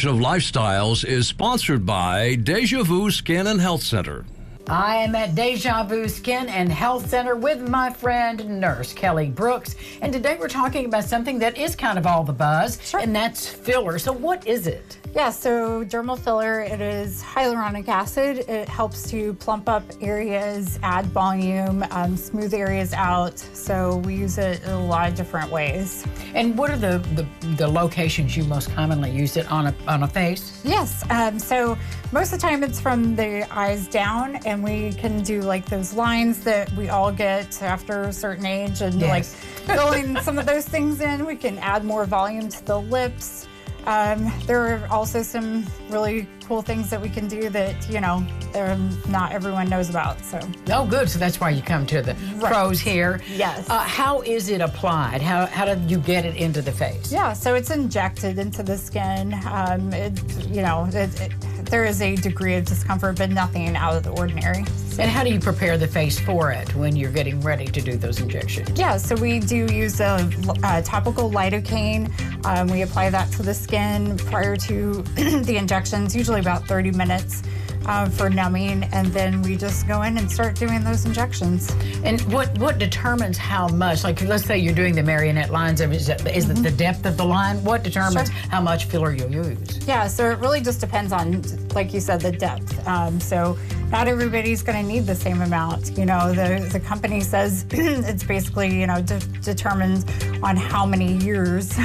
portion of Lifestyles is sponsored by Deja Vu Skin and Health Center. I am at Deja Vu Skin and Health Center with my friend, Nurse Kelly Brooks. And today we're talking about something that is kind of all the buzz, and that's filler. So what is it? Yeah, so dermal filler, it is hyaluronic acid. It helps to plump up areas, add volume, smooth areas out. So we use it in a lot of different ways. And what are the locations you most commonly use it on a face? Yes, so most of the time it's from the eyes down, and we can do like those lines that we all get after a certain age, and like filling some of those things in. We can add more volume to the lips. There are also some really cool things that we can do that, you know, not everyone knows about. So. Oh, good. So that's why you come to the pros here. Yes. How is it applied? How do you get it into the face? Yeah, so it's injected into the skin. There is a degree of discomfort, but nothing out of the ordinary. And how do you prepare the face for it when you're getting ready to do those injections? Yeah, so we do use a topical lidocaine. We apply that to the skin prior to the injections, usually about 30 minutes for numbing, and then we just go in and start doing those injections. And what determines how much? Like, let's say you're doing the marionette lines. Is it the depth of the line? What determines how much filler you'll use? Yeah, so it really just depends on, like you said, the depth. So not everybody's going to need the same amount. You know, the company says it's basically, you know, determined on how many years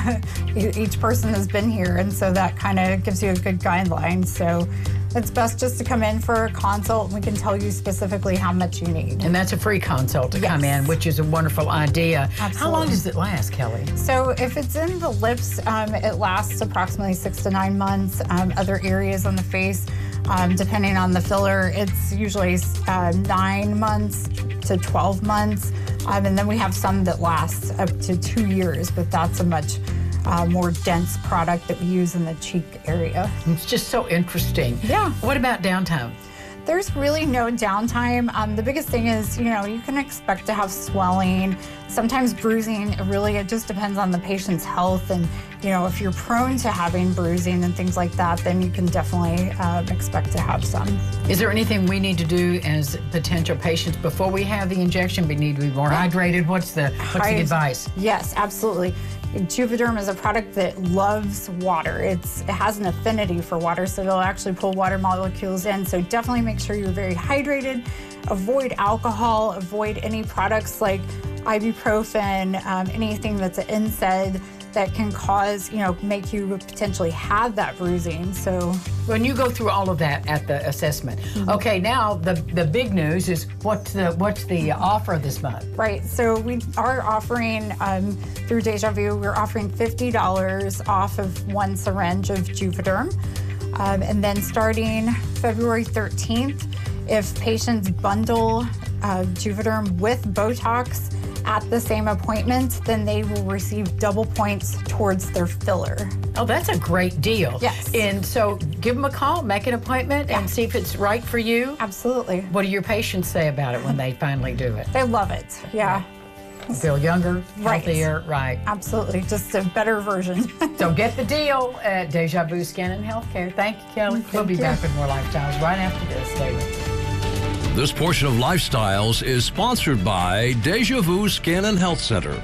each person has been here, and so that kind of gives you a good guideline. So it's best just to come in for a consult, and we can tell you specifically how much you need. And that's a free consult to come in, which is a wonderful idea. Absolutely. How long does it last, Kelly? So if it's in the lips, it lasts approximately 6 to 9 months. Other areas on the face, depending on the filler, it's usually 9 months to 12 months. And then we have some that last up to 2 years, but that's a much more dense product that we use in the cheek area. It's just so interesting. Yeah. What about downtime? There's really no downtime. The biggest thing is, you know, you can expect to have swelling, sometimes bruising. It just depends on the patient's health. And, you know, if you're prone to having bruising and things like that, then you can definitely expect to have some. Is there anything we need to do as potential patients before we have the injection? We need to be more hydrated. What's the advice? Yes, absolutely. Juvederm is a product that loves water. It has an affinity for water, so it'll actually pull water molecules in. So definitely make sure you're very hydrated. Avoid alcohol. Avoid any products like ibuprofen, anything that's an NSAID that can cause, you know, make you potentially have that bruising. So when you go through all of that at the assessment, okay, now the big news is what's the offer this month? Right, so we are offering through Deja Vu, we're offering $50 off of one syringe of Juvederm. And then starting February 13th, if patients bundle Juvederm with Botox at the same appointment, then they will receive double points towards their filler. Oh, that's a great deal. Yes. And so give them a call, make an appointment, and see if it's right for you. Absolutely. What do your patients say about it when they finally do it? They love it, yeah. Feel younger, healthier, right. Absolutely, just a better version. So get the deal at Deja Vu Skin and Healthcare. Thank you, Kelly. We'll be back with more Lifestyles right after this. Stay with us. This portion of Lifestyles is sponsored by Deja Vu Skin and Health Center.